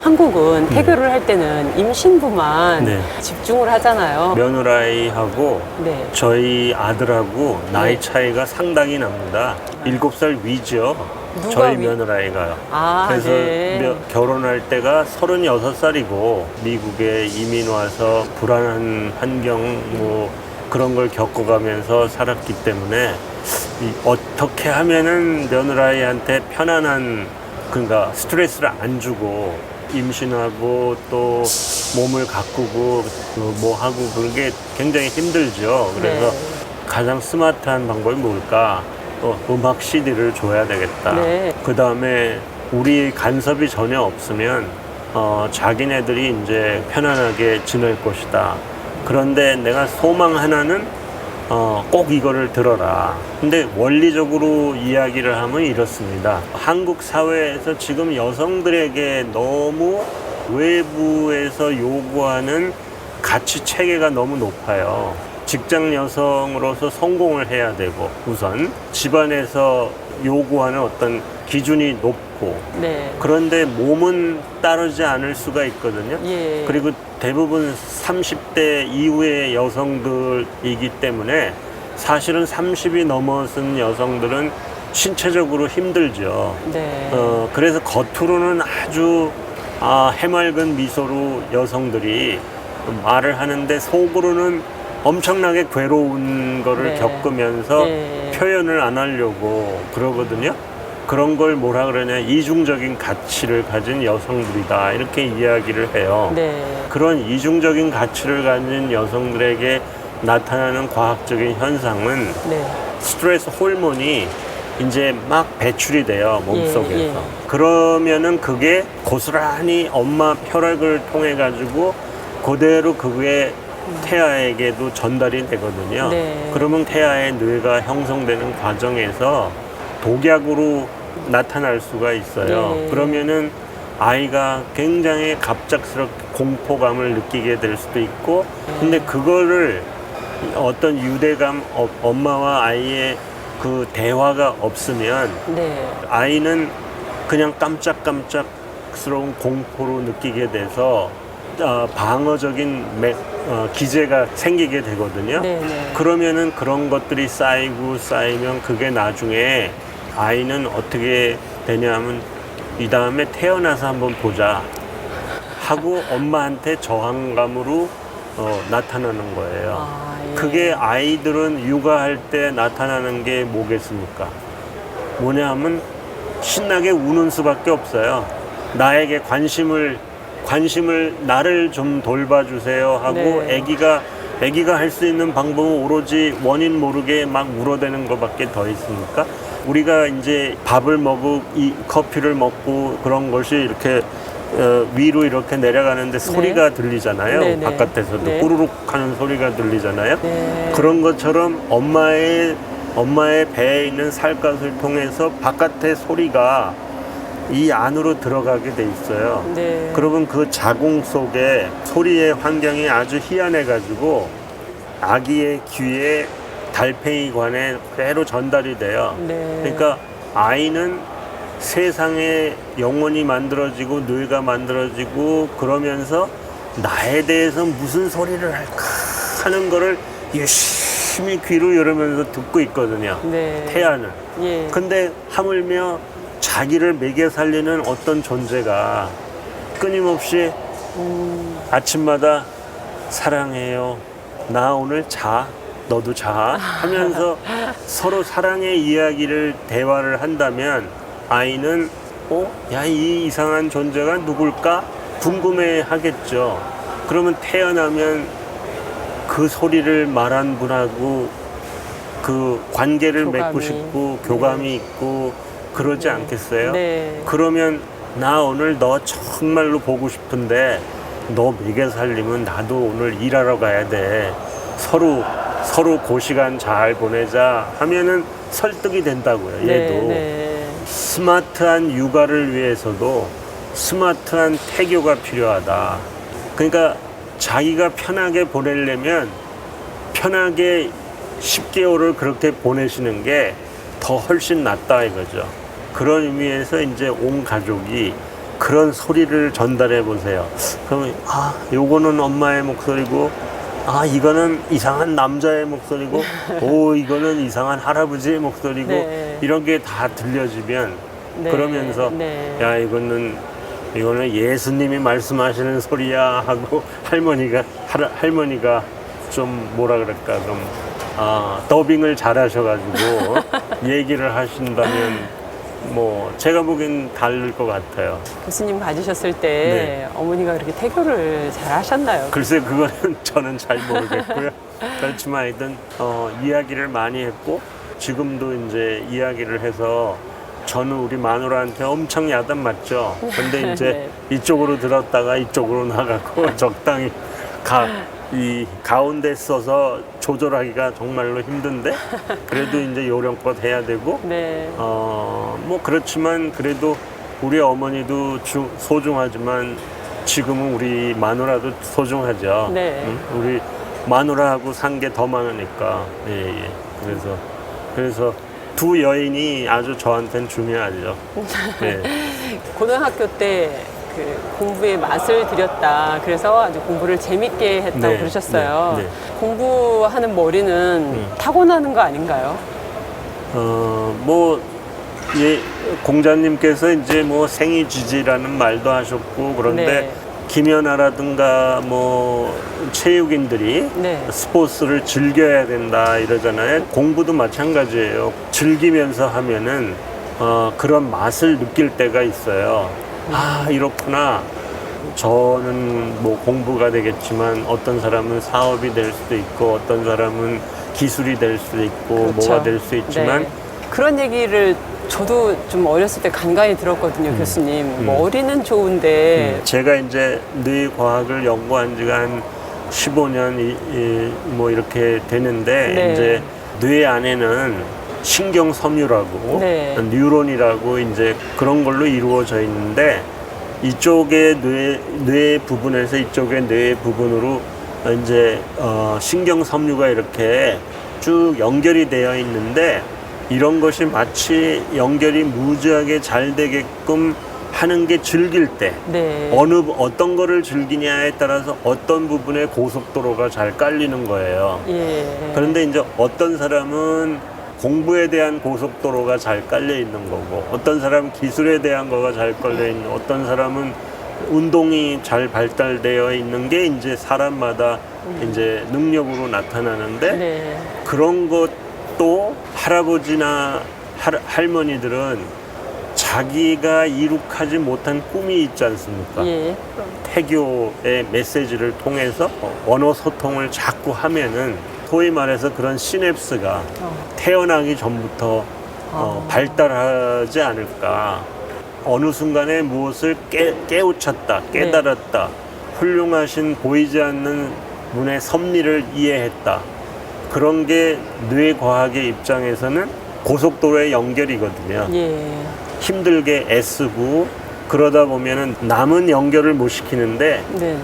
한국은 태교를 할 때는 임신부만 네. 집중을 하잖아요. 며느라이하고 네. 저희 아들하고 나이 네. 차이가 상당히 납니다. 7살 위죠. 누가 저희 위? 며느라이가요. 아, 그래서 네. 결혼할 때가 36살이고 미국에 이민 와서 불안한 환경 뭐 그런 걸 겪어가면서 살았기 때문에 어떻게 하면은 며느라이한테 편안한 그러니까 스트레스를 안 주고 임신하고 또 몸을 가꾸고 뭐 하고 그런 게 굉장히 힘들죠. 그래서 네. 가장 스마트한 방법이 뭘까? 음악 CD를 줘야 되겠다. 네. 그 다음에 우리 간섭이 전혀 없으면 자기네들이 이제 편안하게 지낼 것이다. 그런데 내가 소망 하나는 꼭 이거를 들어라. 근데 원리적으로 이야기를 하면 이렇습니다. 한국 사회에서 지금 여성들에게 너무 외부에서 요구하는 가치 체계가 너무 높아요. 직장 여성으로서 성공을 해야 되고 우선 집안에서 요구하는 어떤 기준이 높고 네. 그런데 몸은 따르지 않을 수가 있거든요. 예. 그리고 대부분 30대 이후의 여성들이기 때문에 사실은 30이 넘어선 여성들은 신체적으로 힘들죠. 네. 그래서 겉으로는 아주 해맑은 미소로 여성들이 말을 하는데 속으로는 엄청나게 괴로운 거를 네. 겪으면서 네. 표현을 안 하려고 그러거든요. 그런 걸 뭐라 그러냐, 이중적인 가치를 가진 여성들이다, 이렇게 이야기를 해요. 네. 그런 이중적인 가치를 가진 여성들에게 나타나는 과학적인 현상은 네. 스트레스 호르몬이 이제 막 배출이 돼요, 몸속에서. 예. 그러면은 그게 고스란히 엄마 혈액을 통해 가지고 그대로 그게 태아에게도 전달이 되거든요. 네. 그러면 태아의 뇌가 형성되는 과정에서 독약으로 나타날 수가 있어요. 네. 그러면은 아이가 굉장히 갑작스럽게 공포감을 느끼게 될 수도 있고, 근데 그거를 어떤 유대감, 엄마와 아이의 그 대화가 없으면 네. 아이는 그냥 깜짝깜짝스러운 공포로 느끼게 돼서 방어적인 기제가 생기게 되거든요. 네. 네. 그러면은 그런 것들이 쌓이면 그게 나중에 아이는 어떻게 되냐면 이 다음에 태어나서 한번 보자 하고 엄마한테 저항감으로 나타나는 거예요. 예. 그게 아이들은 육아할 때 나타나는 게 뭐겠습니까? 뭐냐 하면 신나게 우는 수밖에 없어요. 나에게 관심을 나를 좀 돌봐주세요 하고 네. 아기가 할 수 있는 방법은 오로지 원인 모르게 막 울어대는 것밖에 더 있습니까? 우리가 이제 밥을 먹고 이 커피를 먹고 그런 것이 이렇게 위로 이렇게 내려가는데 소리가 들리잖아요. 네, 네. 바깥에서도 네. 꾸르륵 하는 소리가 들리잖아요. 네. 그런 것처럼 엄마의 배에 있는 살갗을 통해서 바깥의 소리가 이 안으로 들어가게 돼 있어요. 네. 그러면 그 자궁 속에 소리의 환경이 아주 희한해가지고 아기의 귀에 달팽이관에 그대로 전달이 돼요. 네. 그러니까 아이는 세상에 영혼이 만들어지고 뇌가 만들어지고 그러면서 나에 대해서 무슨 소리를 할까 하는 거를 열심히 귀로 열으면서 듣고 있거든요. 네. 태아는. 예. 근데 하물며 자기를 먹여 살리는 어떤 존재가 끊임없이 아침마다 사랑해요, 나 오늘 자, 너도 자 하면서 서로 사랑의 이야기를 대화를 한다면 아이는 야, 이 이상한 존재가 누굴까 궁금해 하겠죠. 그러면 태어나면 그 소리를 말한 분하고 그 관계를 맺고 싶고 교감이 있고 그러지 않겠어요? 네. 그러면 나 오늘 너 정말로 보고 싶은데 너 먹여 살리면 나도 오늘 일하러 가야 돼. 서로 그 시간 잘 보내자 하면은 설득이 된다고요. 얘도. 네. 스마트한 육아를 위해서도 스마트한 태교가 필요하다. 그러니까 자기가 편하게 보내려면 편하게 10개월을 그렇게 보내시는 게 더 훨씬 낫다 이거죠. 그런 의미에서 이제 온 가족이 그런 소리를 전달해 보세요. 그러면 요거는 엄마의 목소리고, 이거는 이상한 남자의 목소리고, 이거는 이상한 할아버지의 목소리고, 네. 이런 게 다 들려지면 네. 그러면서 네. 야, 이거는 예수님이 말씀하시는 소리야 하고 할머니가 좀 뭐라 그럴까, 좀 더빙을 잘 하셔가지고 얘기를 하신다면 뭐 제가 보기엔 다를 것 같아요. 교수님 가지셨을 때 네. 어머니가 그렇게 태교를 잘 하셨나요? 글쎄, 그거는 저는 잘 모르겠고요. 그렇지만 하여튼 이야기를 많이 했고, 지금도 이제 이야기를 해서 저는 우리 마누라한테 엄청 야단 맞죠. 근데 이제 네. 이쪽으로 들었다가 이쪽으로 나가고 적당히 이 가운데 써서 조절하기가 정말로 힘든데, 그래도 이제 요령껏 해야 되고, 네. 뭐 그렇지만 그래도 우리 어머니도 소중하지만 지금은 우리 마누라도 소중하죠. 네. 응? 우리 마누라하고 산 게 더 많으니까. 예. 그래서 두 여인이 아주 저한테는 중요하죠. 네. 고등학교 때 그 공부에 맛을 들였다. 그래서 아주 공부를 재밌게 했다고 네, 그러셨어요. 네, 네. 공부하는 머리는 타고나는 거 아닌가요? 공자님께서 이제 뭐 생이지지라는 말도 하셨고, 그런데 네. 김연아라든가 뭐 체육인들이 네. 스포츠를 즐겨야 된다 이러잖아요. 공부도 마찬가지예요. 즐기면서 하면은 그런 맛을 느낄 때가 있어요. 이렇구나. 저는 뭐 공부가 되겠지만 어떤 사람은 사업이 될 수도 있고, 어떤 사람은 기술이 될 수도 있고, 그렇죠. 뭐가 될 수 있지만 네. 그런 얘기를 저도 좀 어렸을 때 간간히 들었거든요, 교수님. 머리는 좋은데 제가 이제 뇌과학을 연구한 지가 한 15년 뭐 이렇게 되는데, 네. 이제 뇌 안에는 신경섬유라고 네. 뉴런이라고 이제 그런 걸로 이루어져 있는데, 이쪽의 뇌 부분에서 이쪽의 뇌 부분으로 이제 신경섬유가 이렇게 쭉 연결이 되어 있는데, 이런 것이 마치 연결이 무지하게 잘 되게끔 하는 게 즐길 때, 네. 어떤 거를 즐기냐에 따라서 어떤 부분에 고속도로가 잘 깔리는 거예요. 예. 그런데 이제 어떤 사람은 공부에 대한 고속도로가 잘 깔려 있는 거고, 어떤 사람은 기술에 대한 거가 잘 깔려 있는, 어떤 사람은 운동이 잘 발달되어 있는 게 이제 사람마다 이제 능력으로 나타나는데, 네. 그런 것도 할아버지나 할머니들은 자기가 이룩하지 못한 꿈이 있지 않습니까? 예. 태교의 메시지를 통해서 언어 소통을 자꾸 하면은, 소위 말해서 그런 시냅스가 태어나기 전부터 발달하지 않을까. 어느 순간에 무엇을 깨우쳤다, 깨달았다, 훌륭하신 보이지 않는 문의 섭리를 이해했다. 그런 게 뇌과학의 입장에서는 고속도로의 연결이거든요. 예. 힘들게 애쓰고 그러다 보면은 남은 연결을 못 시키는데, 네.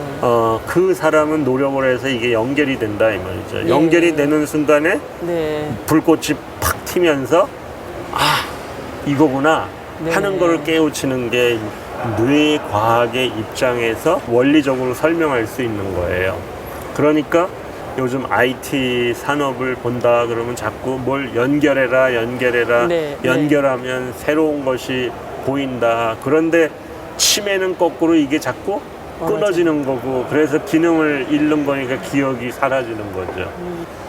그 사람은 노력을 해서 이게 연결이 된다 이 말이죠. 예. 연결이 되는 순간에 네. 불꽃이 팍 튀면서 이거구나 네. 하는 걸 깨우치는 게 뇌과학의 입장에서 원리적으로 설명할 수 있는 거예요. 그러니까 요즘 IT 산업을 본다 그러면 자꾸 뭘 연결해라 네. 연결하면 새로운 것이 보인다. 그런데 치매는 거꾸로 이게 자꾸 끊어지는 거고, 그래서 기능을 잃는 거니까 기억이 사라지는 거죠.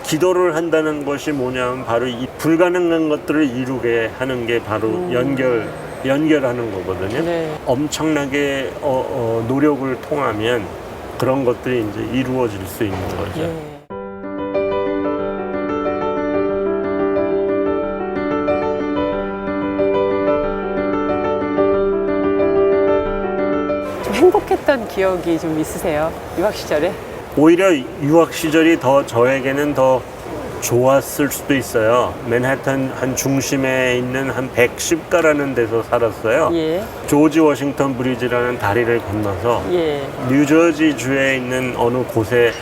기도를 한다는 것이 뭐냐면 바로 이 불가능한 것들을 이루게 하는 게 바로 연결하는 거거든요. 네. 엄청나게 노력을 통하면 그런 것들이 이제 이루어질 수 있는 거죠. 예. 좀 행복했던 기억이 좀 있으세요? 유학 시절에? 오히려 유학 시절이 더 저에게는 더 좋았을 수도 있어요. 맨하탄 한 중심에 있는 한 110가라는 데서 살았어요. 예. 조지 워싱턴 브리지라는 다리를 건너서 예. 뉴저지 주에 있는 어느 곳에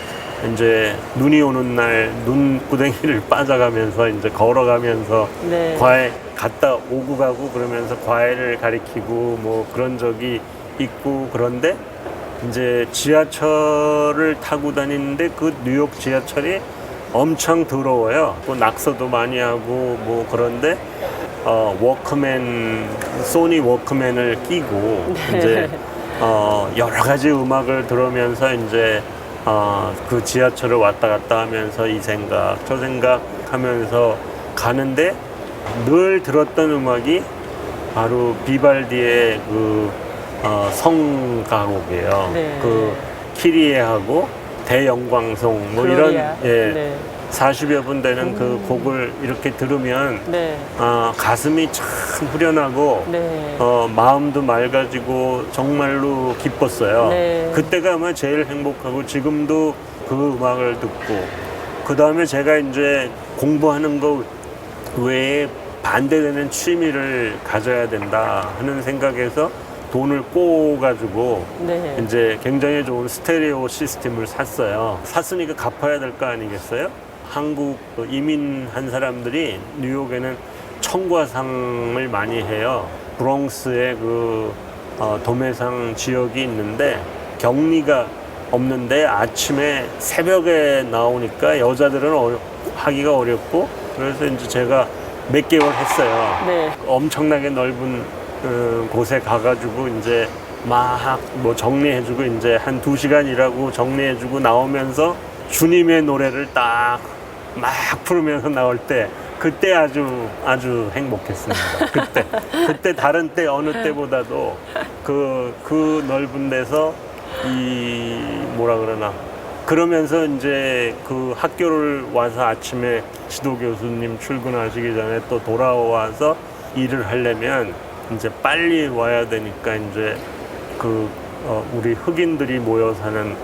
이제 눈이 오는 날 눈구덩이를 빠져가면서 이제 걸어가면서 네. 과외 갔다 오고 가고 그러면서 과외를 가리키고 뭐 그런 적이 있고 그런데 이제 지하철을 타고 다니는데 그 뉴욕 지하철이 엄청 더러워요. 또 낙서도 많이 하고 뭐 그런데 워크맨, 소니 워크맨을 끼고 이제 여러 가지 음악을 들으면서 이제 그 지하철을 왔다 갔다 하면서 이 생각 저 생각 하면서 가는데 늘 들었던 음악이 바로 비발디의 그 성가곡이에요. 네. 그 키리에하고 대영광송 뭐 글로리아. 이런 예. 네. 40여 분 되는 그 곡을 이렇게 들으면 네. 가슴이 참 후련하고 네. 마음도 맑아지고 정말로 기뻤어요. 네. 그때가 아마 제일 행복하고 지금도 그 음악을 듣고 그 다음에 제가 이제 공부하는 거 외에 반대되는 취미를 가져야 된다 하는 생각에서 돈을 꼬가지고 네. 이제 굉장히 좋은 스테레오 시스템을 샀어요. 샀으니까 갚아야 될 거 아니겠어요? 한국 이민한 사람들이 뉴욕에는 청과상을 많이 해요. 브롱스의 그 도매상 지역이 있는데 격리가 없는데 아침에 새벽에 나오니까 여자들은 하기가 어렵고 그래서 이제 제가 몇 개월 했어요. 네. 엄청나게 넓은 곳에 가가지고 이제 막 뭐 정리해주고 이제 한 2시간 일하고 정리해주고 나오면서 주님의 노래를 딱 막 부르면서 나올 때 그때 아주 행복했습니다. 그때 다른 때 어느 때보다도 그 넓은 데서 이 뭐라 그러나 그러면서 이제 그 학교를 와서 아침에 지도 교수님 출근하시기 전에 또 돌아와서 일을 하려면 이제 빨리 와야 되니까 이제 우리 흑인들이 모여 사는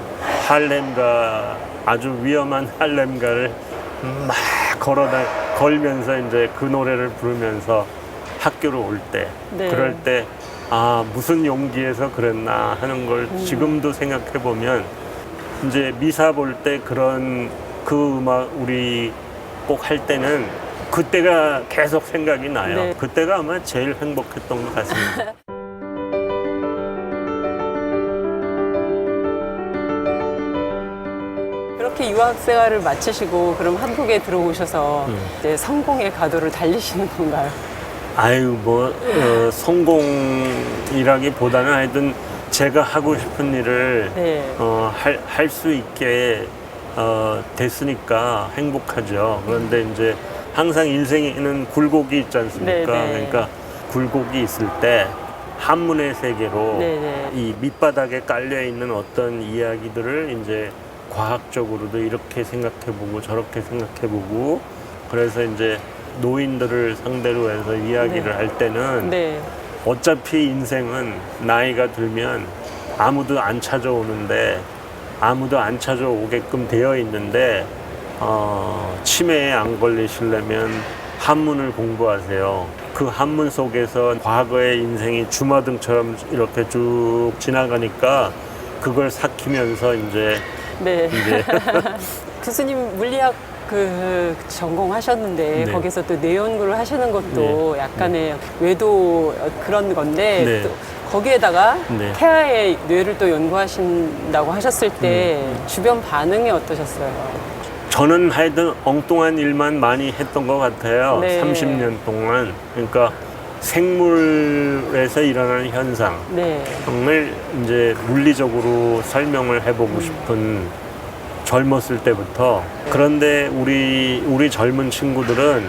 할렘가 아주 위험한 할렘가를 막 걸면서 이제 그 노래를 부르면서 학교로 올 때 네. 그럴 때 무슨 용기에서 그랬나 하는 걸 지금도 생각해 보면 이제 미사 볼 때 그런 그 음악 우리 꼭 할 때는 그때가 계속 생각이 나요. 네. 그때가 아마 제일 행복했던 것 같습니다. 그렇게 유학 생활을 마치시고 그럼 한국에 들어오셔서 이제 성공의 가도를 달리시는 건가요? 아유, 성공이라기보다는 하여튼 제가 하고 싶은 일을 네. 할 수 있게 됐으니까 행복하죠. 그런데 이제 항상 인생에는 굴곡이 있지 않습니까? 네, 네. 그러니까 굴곡이 있을 때 한문의 세계로 네, 네. 이 밑바닥에 깔려 있는 어떤 이야기들을 이제 과학적으로도 이렇게 생각해보고 저렇게 생각해보고 그래서 이제 노인들을 상대로 해서 이야기를 네. 할 때는 네. 어차피 인생은 나이가 들면 아무도 안 찾아오는데 아무도 안 찾아오게끔 되어 있는데 치매에 안 걸리시려면 한문을 공부하세요. 그 한문 속에서 과거의 인생이 주마등처럼 이렇게 쭉 지나가니까 그걸 삭히면서 이제 네. 교수님 물리학 전공하셨는데 네. 거기서 또 뇌 연구를 하시는 것도 약간의 외도 그런 건데 네. 또 거기에다가 네. 태아의 뇌를 또 연구하신다고 하셨을 때 주변 반응이 어떠셨어요? 저는 하여튼 엉뚱한 일만 많이 했던 것 같아요. 네. 30년 동안. 그러니까 생물에서 일어나는 현상. 네. 을 이제 물리적으로 설명을 해보고 싶은 젊었을 때부터. 그런데 우리 젊은 친구들은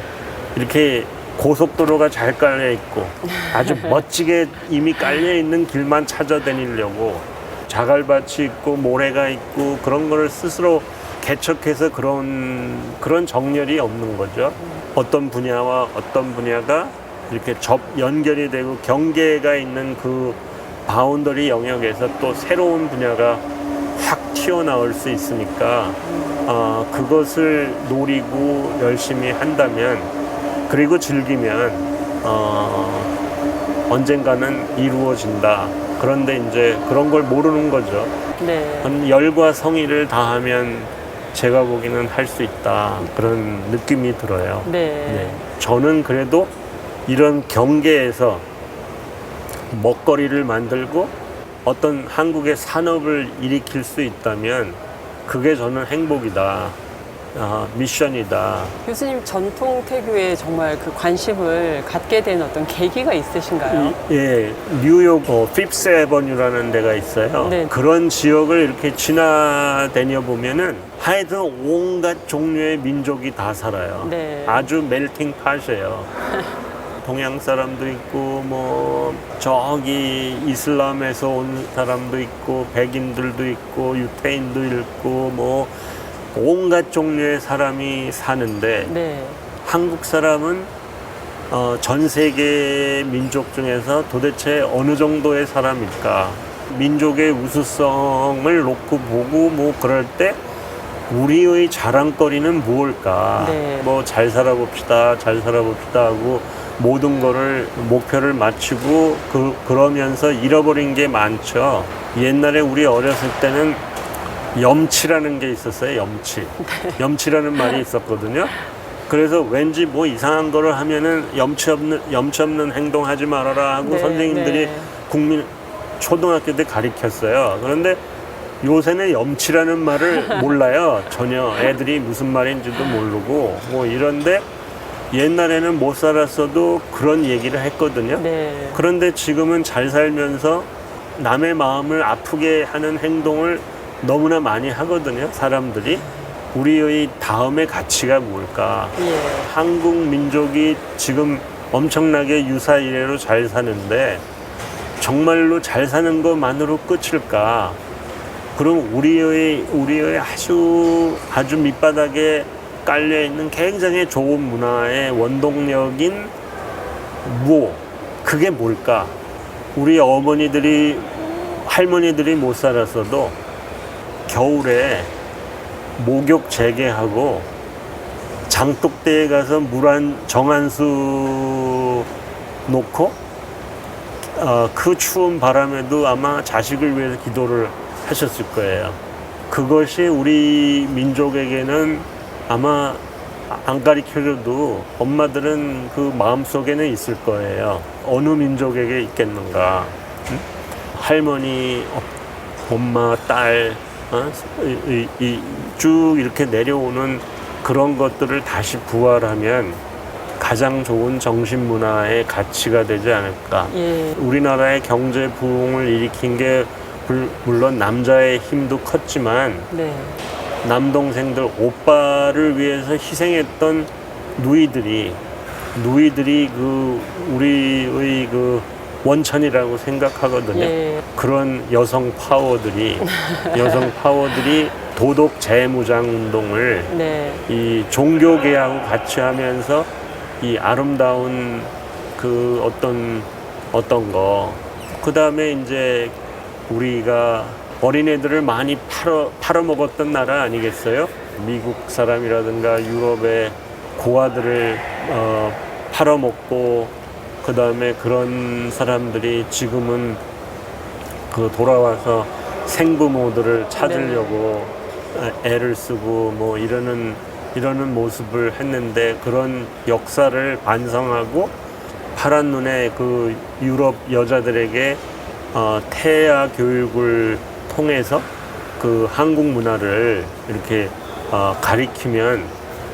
이렇게 고속도로가 잘 깔려 있고 아주 멋지게 이미 깔려 있는 길만 찾아다니려고 자갈밭이 있고 모래가 있고 그런 거를 스스로 개척해서 그런 정열이 없는 거죠. 어떤 분야와 어떤 분야가 이렇게 연결이 되고 경계가 있는 그 바운더리 영역에서 또 새로운 분야가 확 튀어나올 수 있으니까 그것을 노리고 열심히 한다면 그리고 즐기면 언젠가는 이루어진다. 그런데 이제 그런 걸 모르는 거죠. 네. 열과 성의를 다하면 제가 보기에는 할 수 있다. 그런 느낌이 들어요. 네. 네. 저는 그래도 이런 경계에서 먹거리를 만들고 어떤 한국의 산업을 일으킬 수 있다면 그게 저는 행복이다. 미션이다. 교수님 전통 태교에 정말 그 관심을 갖게 된 어떤 계기가 있으신가요? 예, 뉴욕 핍스 에버뉴라는 데가 있어요. 네. 그런 지역을 이렇게 지나다녀 보면은 하여튼 온갖 종류의 민족이 다 살아요. 네. 아주 멜팅 팟이에요. 동양 사람도 있고 뭐 저기 이슬람에서 온 사람도 있고 백인들도 있고 유태인도 있고 뭐 온갖 종류의 사람이 사는데 네. 한국 사람은 전 세계 민족 중에서 도대체 어느 정도의 사람일까? 민족의 우수성을 놓고 보고 뭐 그럴 때 우리의 자랑거리는 무엇일까? 네. 뭐 잘 살아봅시다 하고 모든 거를 목표를 맞추고 그러면서 잃어버린 게 많죠. 옛날에 우리 어렸을 때는 염치라는 게 있었어요. 염치라는 말이 있었거든요. 그래서 왠지 뭐 이상한 거를 하면은 염치 없는 행동하지 말아라 하고 네, 선생님들이 네. 초등학교 때 가르쳤어요. 그런데 요새는 염치라는 말을 몰라요. 전혀 애들이 무슨 말인지도 모르고 뭐 이런데 옛날에는 못 살았어도 그런 얘기를 했거든요. 네. 그런데 지금은 잘 살면서 남의 마음을 아프게 하는 행동을 너무나 많이 하거든요. 사람들이. 우리의 다음의 가치가 뭘까? 예. 한국 민족이 지금 엄청나게 유사이래로 잘 사는데 정말로 잘 사는 것만으로 끝일까? 그럼 우리의 아주 밑바닥에 깔려 있는 굉장히 좋은 문화의 원동력인 그게 뭘까? 우리 할머니들이 못 살았어도 겨울에 목욕 재개하고 장독대에 가서 정한수 놓고 그 추운 바람에도 아마 자식을 위해서 기도를 하셨을 거예요. 그것이 우리 민족에게는 아마 안 가르쳐줘도 엄마들은 그 마음속에는 있을 거예요. 어느 민족에게 있겠는가? 응? 할머니, 엄마, 딸 쭉 이렇게 내려오는 그런 것들을 다시 부활하면 가장 좋은 정신문화의 가치가 되지 않을까. 예. 우리나라의 경제 부흥을 일으킨 게 물론 남자의 힘도 컸지만 네. 남동생들 오빠를 위해서 희생했던 누이들이 우리의 원천이라고 생각하거든요. 예. 그런 여성 파워들이 도덕 재무장 운동을 네. 이 종교계하고 같이 하면서 이 아름다운 그 어떤 거 그다음에 이제 우리가 어린애들을 많이 팔아먹었던 나라 아니겠어요? 미국 사람이라든가 유럽의 고아들을 팔아먹고 그 다음에 그런 사람들이 지금은 돌아와서 생부모들을 찾으려고 애를 쓰고 뭐 이러는 모습을 했는데 그런 역사를 반성하고 파란 눈의 그 유럽 여자들에게 태아 교육을 통해서 그 한국 문화를 이렇게 가리키면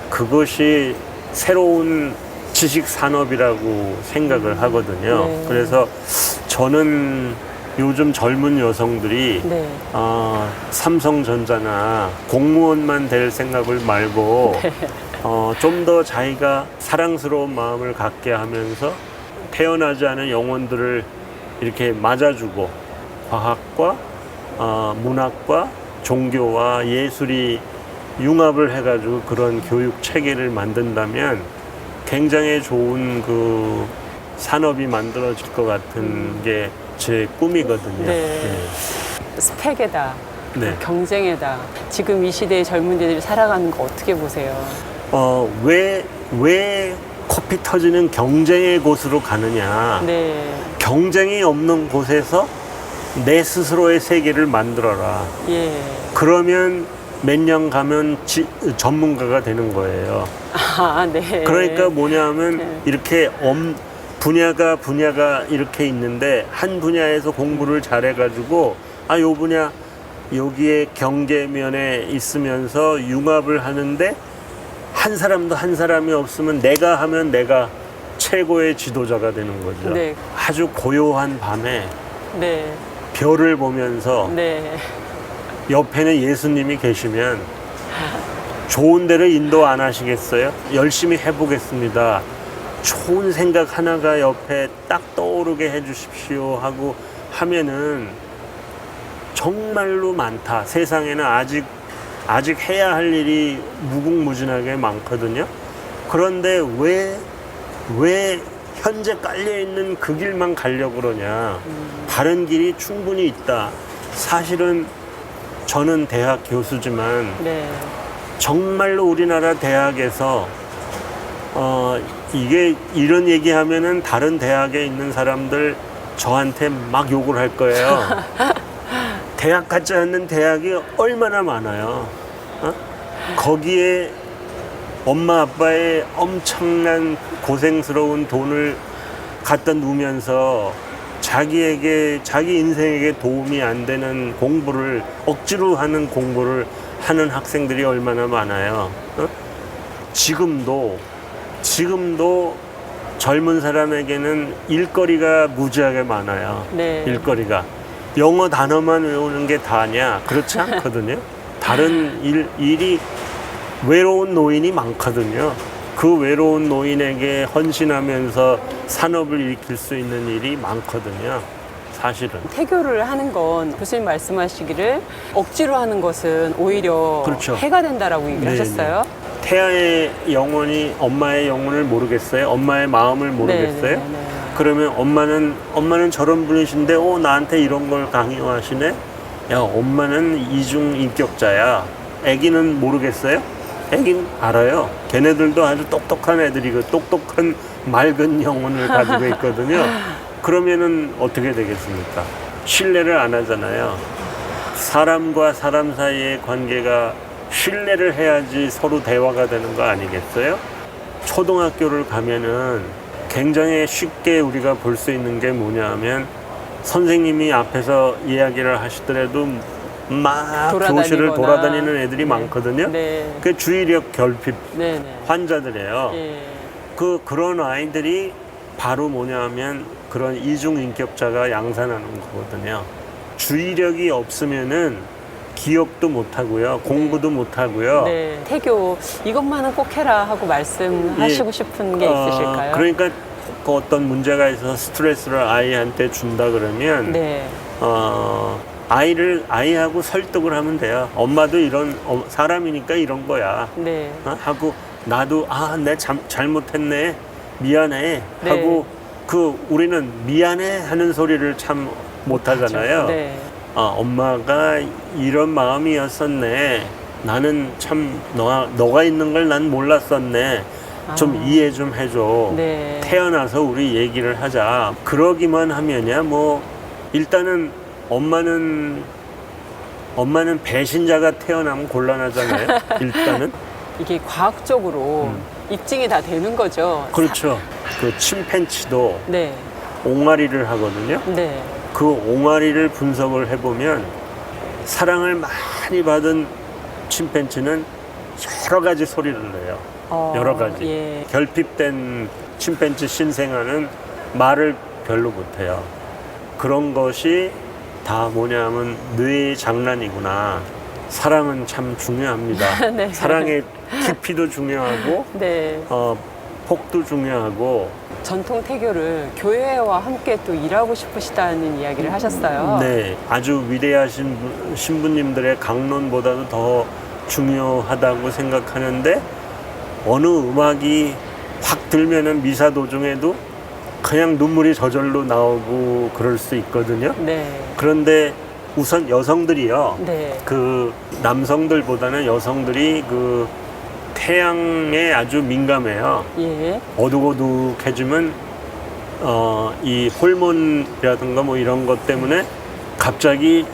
그것이 새로운 지식 산업이라고 생각을 하거든요. 네. 그래서 저는 요즘 젊은 여성들이 네. 삼성전자나 공무원만 될 생각을 말고 좀 더 자기가 사랑스러운 마음을 갖게 하면서 태어나지 않은 영혼들을 이렇게 맞아주고 과학과 문학과 종교와 예술이 융합을 해가지고 그런 교육 체계를 만든다면 굉장히 좋은 그 산업이 만들어질 것 같은 게 제 꿈이거든요. 네. 스펙에다, 네. 경쟁에다. 지금 이 시대의 젊은이들이 살아가는 거 어떻게 보세요? 왜 코피 터지는 경쟁의 곳으로 가느냐. 네. 경쟁이 없는 곳에서 내 스스로의 세계를 만들어라. 예. 그러면 몇 년 가면 전문가가 되는 거예요. 네. 그러니까 뭐냐면 네. 이렇게 분야가 이렇게 있는데 한 분야에서 공부를 잘해가지고 요 분야 여기에 경제면에 있으면서 융합을 하는데 한 사람도 한 사람이 없으면 내가 하면 내가 최고의 지도자가 되는 거죠. 네. 아주 고요한 밤에 네. 별을 보면서 네. 옆에는 예수님이 계시면 좋은 데를 인도 안 하시겠어요? 열심히 해보겠습니다. 좋은 생각 하나가 옆에 딱 떠오르게 해주십시오 하고 하면은 정말로 많다. 세상에는 아직 해야 할 일이 무궁무진하게 많거든요. 그런데 왜 현재 깔려있는 그 길만 가려고 그러냐. 다른 길이 충분히 있다. 사실은 저는 대학 교수지만 네. 정말로 우리나라 대학에서 이게 이런 얘기하면은 다른 대학에 있는 사람들 저한테 막 욕을 할 거예요. 대학 같지 않는 대학이 얼마나 많아요. 거기에 엄마 아빠의 엄청난 고생스러운 돈을 갖다 놓으면서 자기 인생에게 도움이 안 되는 공부를 억지로 하는 공부를 하는 학생들이 얼마나 많아요. 지금도 젊은 사람에게는 일거리가 무지하게 많아요. 네. 일거리가. 영어 단어만 외우는 게 다냐? 그렇지 않거든요. 다른 일이 외로운 노인이 많거든요. 그 외로운 노인에게 헌신하면서 산업을 일으킬 수 있는 일이 많거든요. 사실은. 태교를 하는 건 교수님 말씀하시기를 억지로 하는 것은 오히려 그렇죠. 해가 된다라고 얘기를 네네. 하셨어요. 태아의 영혼이 엄마의 영혼을 모르겠어요? 엄마의 마음을 모르겠어요? 네네네. 그러면 엄마는 저런 분이신데 나한테 이런 걸 강요하시네? 야, 엄마는 이중인격자야. 애기는 모르겠어요? 애기는 알아요. 걔네들도 아주 똑똑한 애들이고 똑똑한 맑은 영혼을 가지고 있거든요. 그러면은 어떻게 되겠습니까? 신뢰를 안 하잖아요. 사람과 사람 사이의 관계가 신뢰를 해야지 서로 대화가 되는 거 아니겠어요? 초등학교를 가면은 굉장히 쉽게 우리가 볼 수 있는 게 뭐냐 하면 선생님이 앞에서 이야기를 하시더라도 막 교실을 돌아다니는 애들이 네. 많거든요. 네. 그 주의력 결핍 네네. 환자들이에요. 예. 그런 아이들이 바로 뭐냐 하면 그런 이중인격자가 양산하는 거거든요. 주의력이 없으면은 기억도 못하고요. 공부도 못하고요. 네. 태교 이것만은 꼭 해라 하고 말씀하시고 싶은 게 있으실까요? 그러니까 그 어떤 문제가 있어서 스트레스를 아이한테 준다 그러면 네. 아이하고 설득을 하면 돼요. 엄마도 이런 사람이니까 이런 거야. 네. 하고 나도 내 잘못했네. 미안해. 네. 하고 우리는 미안해 하는 소리를 참 못하잖아요. 네. 엄마가 이런 마음이었었네. 나는 참 너가 있는 걸 난 몰랐었네. 좀 이해 좀 해줘. 네. 태어나서 우리 얘기를 하자. 그러기만 하면야 일단은 엄마는 배신자가 태어나면 곤란하잖아요. 일단은. 이게 과학적으로 입증이 다 되는 거죠. 그렇죠. 그 침팬치도 네. 옹알이를 하거든요. 네. 그 옹알이를 분석을 해보면 사랑을 많이 받은 침팬지는 여러 가지 소리를 내요. 여러 가지. 예. 결핍된 침팬지 신생아는 말을 별로 못해요. 그런 것이 다 뭐냐면 뇌의 장난이구나. 사랑은 참 중요합니다. 네. 사랑의 깊이도 중요하고 네. 폭도 중요하고. 전통 태교를 교회와 함께 또 일하고 싶으시다는 이야기를 하셨어요. 네, 아주 위대하신 신부님들의 강론보다도 더 중요하다고 생각하는데 어느 음악이 확 들면은 미사 도중에도 그냥 눈물이 저절로 나오고 그럴 수 있거든요. 네. 그런데 우선 여성들이요. 네. 그 남성들보다는 여성들이 그 태양에 아주 민감해요. 예. 어둑어둑해지면 이 호르몬이라든가 뭐 이런 것 때문에 갑자기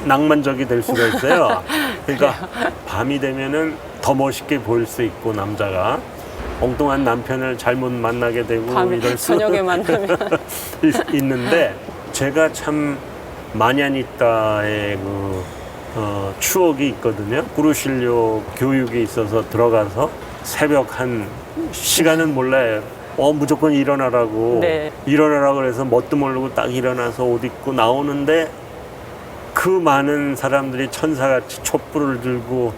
낭만적이 될 수가 있어요. 그러니까 밤이 되면은 더 멋있게 보일 수 있고 남자가 엉뚱한 남편을 잘못 만나게 되고 밤에 이럴 수 저녁에 만나면 있는데 제가 참 마냐니따의 추억이 있거든요. 구루실료 교육이 있어서 들어가서 새벽 한 시간은 몰라요. 무조건 일어나라고. 네. 일어나라고 그래서 뭣도 모르고 딱 일어나서 옷 입고 나오는데 그 많은 사람들이 천사같이 촛불을 들고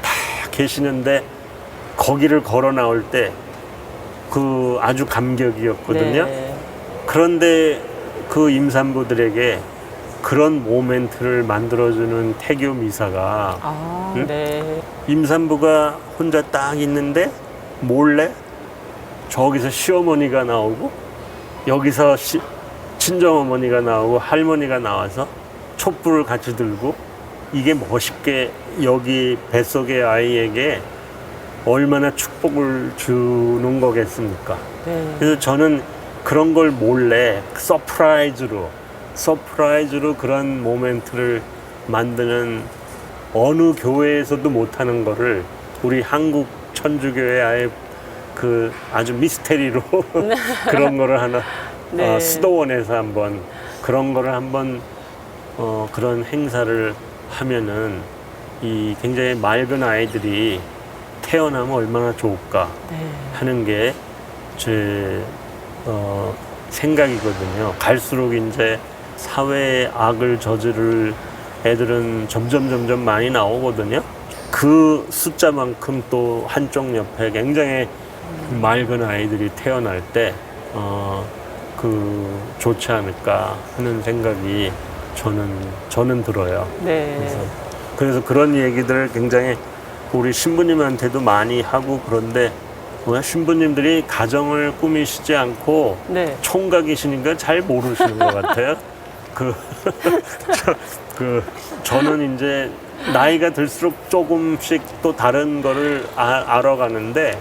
다 계시는데 거기를 걸어 나올 때 그 아주 감격이었거든요. 네. 그런데 그 임산부들에게 그런 모멘트를 만들어주는 태교 미사가 응? 네. 임산부가 혼자 딱 있는데 몰래 저기서 시어머니가 나오고 여기서 친정어머니가 나오고 할머니가 나와서 촛불을 같이 들고 이게 멋있게 여기 뱃속의 아이에게 얼마나 축복을 주는 거겠습니까? 네. 그래서 저는 그런 걸 몰래 서프라이즈로 그런 모멘트를 만드는 어느 교회에서도 못하는 거를 우리 한국 천주교회 아예 그 아주 미스테리로 그런 거를 하나 네. 수도원에서 한번 그런 거를 한번 그런 행사를 하면은 이 굉장히 맑은 아이들이 태어나면 얼마나 좋을까 네. 하는 게 제 생각이거든요. 갈수록 이제 사회의 악을 저지를 애들은 점점 많이 나오거든요. 그 숫자만큼 또 한쪽 옆에 굉장히 맑은 아이들이 태어날 때 좋지 않을까 하는 생각이 저는 들어요. 네. 그래서 그런 얘기들을 굉장히 우리 신부님한테도 많이 하고 그런데 신부님들이 가정을 꾸미시지 않고 네. 총각이시니까 잘 모르시는 것 같아요. 저는 이제 나이가 들수록 조금씩 또 다른 거를 알아가는데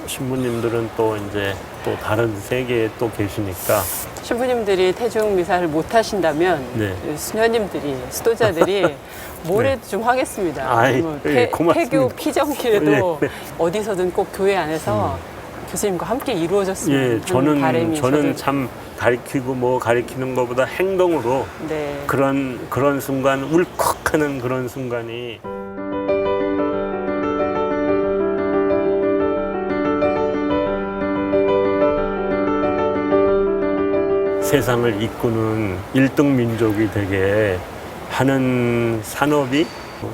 신부님들은 또 이제 또 다른 세계에 또 계시니까 신부님들이 태중 미사를 못 하신다면 네. 수녀님들이 수도자들이 뭐래도 좀 하겠습니다. 아이, 뭐 고맙습니다. 태교 피정기라도 네. 어디서든 꼭 교회 안에서 교수님과 함께 이루어졌으면 예, 하는 바람이 저는 참 가르치고 가르치는 것보다 행동으로 네. 그런 순간 울컥하는 그런 순간이 세상을 이끄는 1등 민족이 되게 하는 산업이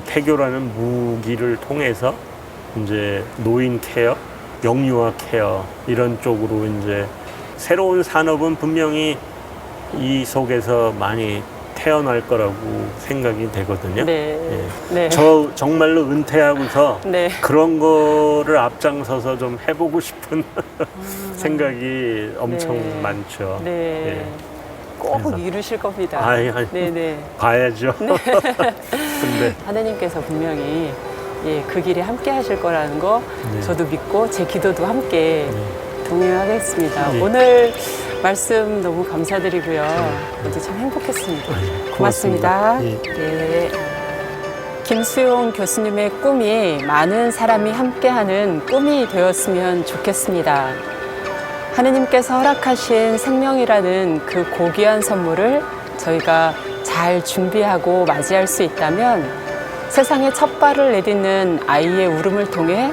태교라는 무기를 통해서 이제 노인 케어, 영유아 케어 이런 쪽으로 이제 새로운 산업은 분명히 이 속에서 많이 태어날 거라고 생각이 되거든요. 네. 예. 네. 저 정말로 은퇴하고서 네. 그런 거를 앞장서서 좀 해보고 싶은 생각이 엄청 네. 많죠. 네. 예. 꼭 그래서. 이루실 겁니다. 아이, 네네. 봐야죠. 근데 하나님께서 분명히 그 길에 함께 하실 거라는 거 네. 저도 믿고 제 기도도 함께 동행하겠습니다. 네. 오늘 말씀 너무 감사드리고요. 저도 참 행복했습니다. 고맙습니다. 고맙습니다. 네. 김수용 교수님의 꿈이 많은 사람이 함께하는 꿈이 되었으면 좋겠습니다. 하느님께서 허락하신 생명이라는 그 고귀한 선물을 저희가 잘 준비하고 맞이할 수 있다면 세상에 첫 발을 내딛는 아이의 울음을 통해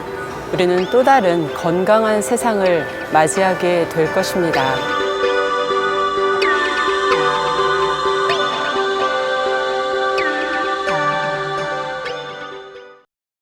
우리는 또 다른 건강한 세상을 맞이하게 될 것입니다.